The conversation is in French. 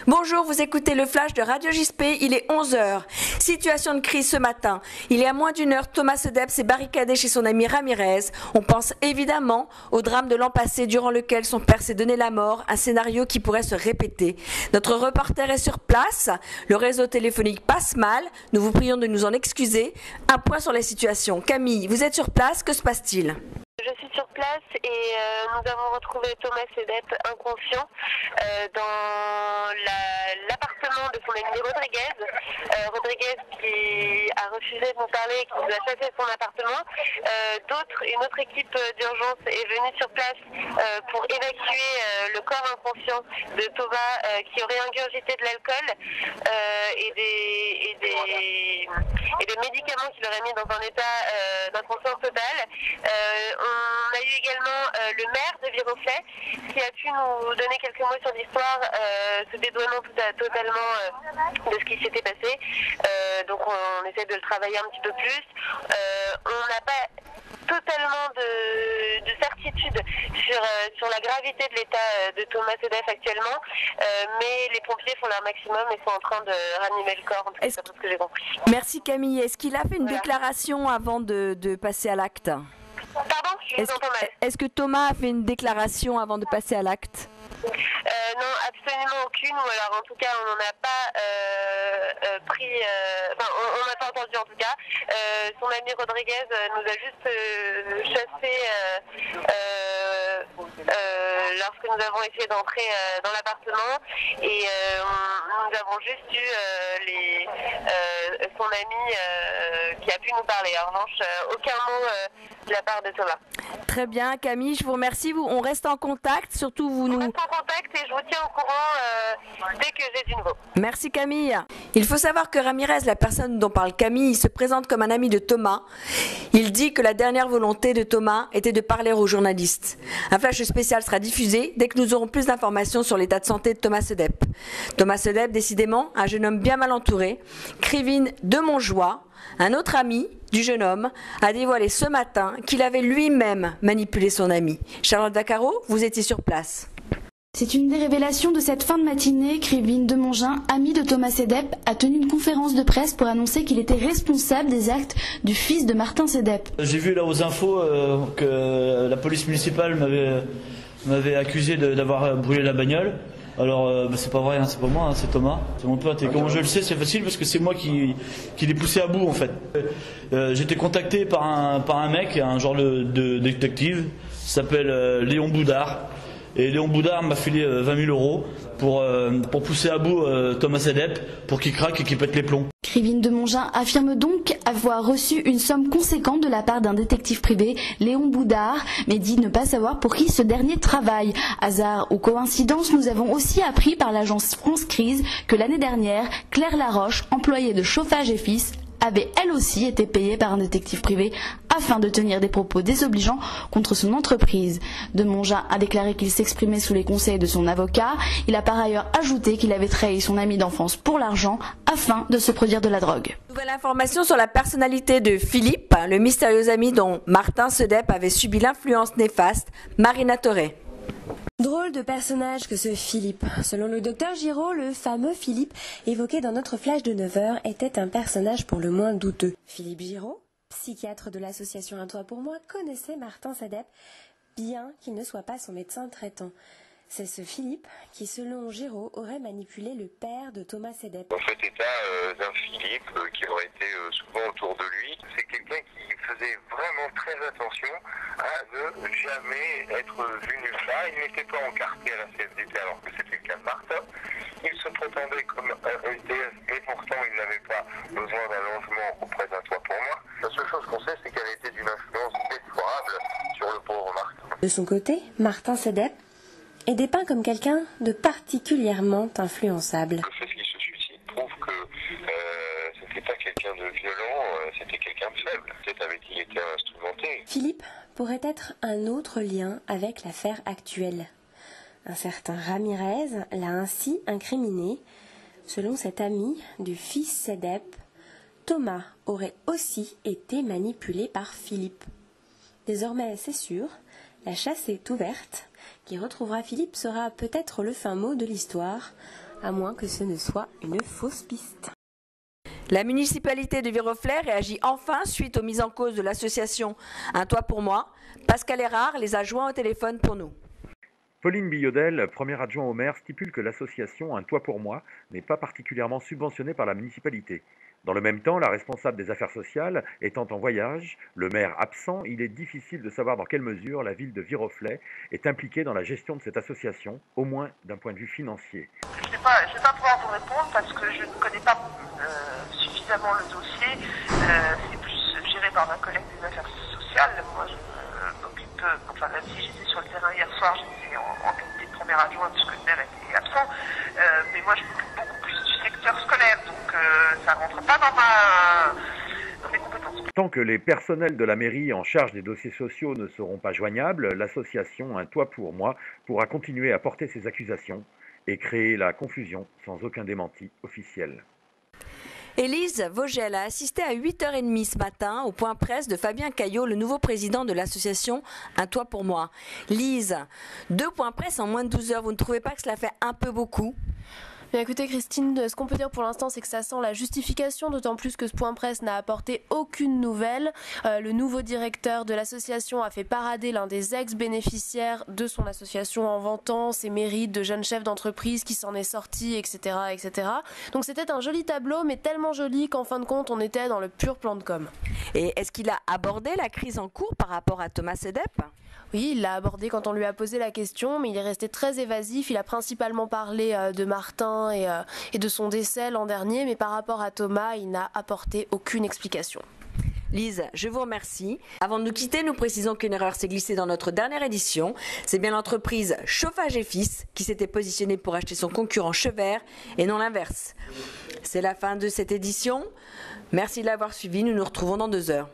Bonjour, vous écoutez le flash de Radio JSP, il est 11h. Situation de crise ce matin. Il y a moins d'une heure, Thomas Sedep s'est barricadé chez son ami Ramirez. On pense évidemment au drame de l'an passé durant lequel son père s'est donné la mort, un scénario qui pourrait se répéter. Notre reporter est sur place, le réseau téléphonique passe mal, nous vous prions de nous en excuser. Un point sur la situation. Camille, vous êtes sur place, que se passe-t-il ? Je suis sur place et nous avons retrouvé Thomas Sedep inconscient dans l'appartement de son ami Rodriguez. Rodriguez qui a refusé de nous parler, qui nous a chassé son appartement. Une autre équipe d'urgence est venue sur place pour évacuer le corps inconscient de Thomas qui aurait ingurgité de l'alcool et des médicaments qui l'auraient mis dans un état d'inconscience totale. On a eu également le maire de Viroflay qui a pu nous donner quelques mots sur l'histoire, se dédouanant totalement de ce qui s'était passé. Donc on essaie de le travailler un petit peu plus. On n'a pas totalement de certitude sur la gravité de l'état de Thomas Sedep actuellement, mais les pompiers font leur maximum et sont en train de ranimer le corps, en tout cas, c'est ce que j'ai compris. Merci Camille. Est-ce qu'il a fait une déclaration avant de passer à l'acte ? Pardon, je vous entends mal. Est-ce que Thomas a fait une déclaration avant de passer à l'acte ? Non, absolument aucune, ou alors en tout cas on n'en a pas pris, on n'a pas entendu en tout cas. Son ami Rodriguez nous a juste chassé lorsque nous avons essayé d'entrer dans l'appartement et nous avons juste eu son ami qui a pu nous parler. En revanche, aucun mot de la part de Thomas. Très bien Camille, je vous remercie. On reste en contact, surtout vous nous... On reste en contact et je vous tiens au courant dès que j'ai du nouveau. Merci Camille. Il faut savoir que Ramirez, la personne dont parle Camille, se présente comme un ami de Thomas. Il dit que la dernière volonté de Thomas était de parler aux journalistes. Un flash spécial sera diffusé dès que nous aurons plus d'informations sur l'état de santé de Thomas Sedep. Thomas Sedep, décidément, un jeune homme bien mal entouré. Krivine de Montjoie, un autre ami du jeune homme, a dévoilé ce matin qu'il avait lui-même manipulé son ami. Charlotte Vaccaro, vous étiez sur place. C'est une des révélations de cette fin de matinée. Krivine Demongin, ami de Thomas Sedep, a tenu une conférence de presse pour annoncer qu'il était responsable des actes du fils de Martin Sedep. J'ai vu là aux infos que la police municipale m'avait accusé d'avoir brûlé la bagnole. Alors c'est pas vrai, c'est pas moi, c'est Thomas, c'est mon pote. Et comment je le sais, c'est facile parce que c'est moi qui l'ai poussé à bout en fait. J'ai été contacté par un mec, un genre de détective, qui s'appelle Léon Boudard. Et Léon Boudard m'a filé 20 000 euros pour pousser à bout Thomas Sedep pour qu'il craque et qu'il pète les plombs. Krivine Demongin affirme donc avoir reçu une somme conséquente de la part d'un détective privé, Léon Boudard, mais dit ne pas savoir pour qui ce dernier travaille. Hasard ou coïncidence, nous avons aussi appris par l'agence France Crise que l'année dernière, Claire Laroche, employée de Chauffage et Fils, avait elle aussi été payée par un détective privé afin de tenir des propos désobligeants contre son entreprise. Demongin a déclaré qu'il s'exprimait sous les conseils de son avocat. Il a par ailleurs ajouté qu'il avait trahi son ami d'enfance pour l'argent afin de se produire de la drogue. Nouvelle information sur la personnalité de Philippe, le mystérieux ami dont Martin Sedep avait subi l'influence néfaste, Marina Toré. Drôle de personnage que ce Philippe. Selon le docteur Giraud, le fameux Philippe évoqué dans notre flash de 9h était un personnage pour le moins douteux. Philippe Giraud, psychiatre de l'association Un Toit pour moi, connaissait Martin Sedep, bien qu'il ne soit pas son médecin traitant. C'est ce Philippe qui, selon Giraud, aurait manipulé le père de Thomas Sedep. On fait état d'un Philippe qui aurait été souvent autour de lui. C'est quelqu'un qui faisait vraiment très attention à ne jamais être vu nulle part. Il n'était pas encarté à la CFDT alors que c'était le cas de Martin. Il se prétendait comme un SDF, mais pourtant il n'avait pas besoin d'un logement auprès d'un toit pour moi. La seule chose qu'on sait, c'est qu'elle était d'une influence déplorable sur le pauvre Martin. De son côté, Martin Sedep est dépeint comme quelqu'un de particulièrement influençable. Le fait qu'il se suicide prouve que c'était pas quelqu'un de violent, c'était quelqu'un de faible. Peut-être avait-il été instrumenté. Philippe pourrait être un autre lien avec l'affaire actuelle. Un certain Ramirez l'a ainsi incriminé. Selon cet ami du fils Sedep, Thomas aurait aussi été manipulé par Philippe. Désormais, c'est sûr, la chasse est ouverte. Qui retrouvera Philippe sera peut-être le fin mot de l'histoire, à moins que ce ne soit une fausse piste. La municipalité de Viroflay réagit enfin suite aux mises en cause de l'association Un Toit pour moi. Pascal Erard les a joints au téléphone pour nous. Pauline Billodel, premier adjoint au maire, stipule que l'association Un Toit pour moi n'est pas particulièrement subventionnée par la municipalité. Dans le même temps, la responsable des affaires sociales étant en voyage, le maire absent, il est difficile de savoir dans quelle mesure la ville de Viroflay est impliquée dans la gestion de cette association, au moins d'un point de vue financier. Je ne vais pas pouvoir vous répondre parce que je ne connais pas suffisamment le dossier. C'est plus géré par ma collègue des affaires sociales. Moi, je m'occupe, même si j'étais sur le terrain hier soir, j'étais en qualité de premier adjoint puisque le maire était absent. Mais moi, je m'occupe beaucoup plus du secteur scolaire, donc ça ne rentre pas dans mes compétences. Tant que les personnels de la mairie en charge des dossiers sociaux ne seront pas joignables, l'association Un Toit pour moi pourra continuer à porter ses accusations et créer la confusion sans aucun démenti officiel. Élise Vogel a assisté à 8h30 ce matin au point presse de Fabien Caillot, le nouveau président de l'association Un Toit pour moi. Lise, 2 points presse en moins de 12 heures, vous ne trouvez pas que cela fait un peu beaucoup ? Bien écoutez Christine, ce qu'on peut dire pour l'instant c'est que ça sent la justification, d'autant plus que ce point presse n'a apporté aucune nouvelle. Le nouveau directeur de l'association a fait parader l'un des ex-bénéficiaires de son association en vantant ses mérites de jeune chef d'entreprise qui s'en est sorti, etc., etc. Donc c'était un joli tableau, mais tellement joli qu'en fin de compte on était dans le pur plan de com. Et est-ce qu'il a abordé la crise en cours par rapport à Thomas Sedep ? Oui, il l'a abordé quand on lui a posé la question, mais il est resté très évasif. Il a principalement parlé de Martin et de son décès l'an dernier, mais par rapport à Thomas, il n'a apporté aucune explication. Lise, je vous remercie. Avant de nous quitter, nous précisons qu'une erreur s'est glissée dans notre dernière édition. C'est bien l'entreprise Chauffage et Fils qui s'était positionnée pour acheter son concurrent Chevert et non l'inverse. C'est la fin de cette édition. Merci de l'avoir suivi. Nous nous retrouvons dans 2 heures.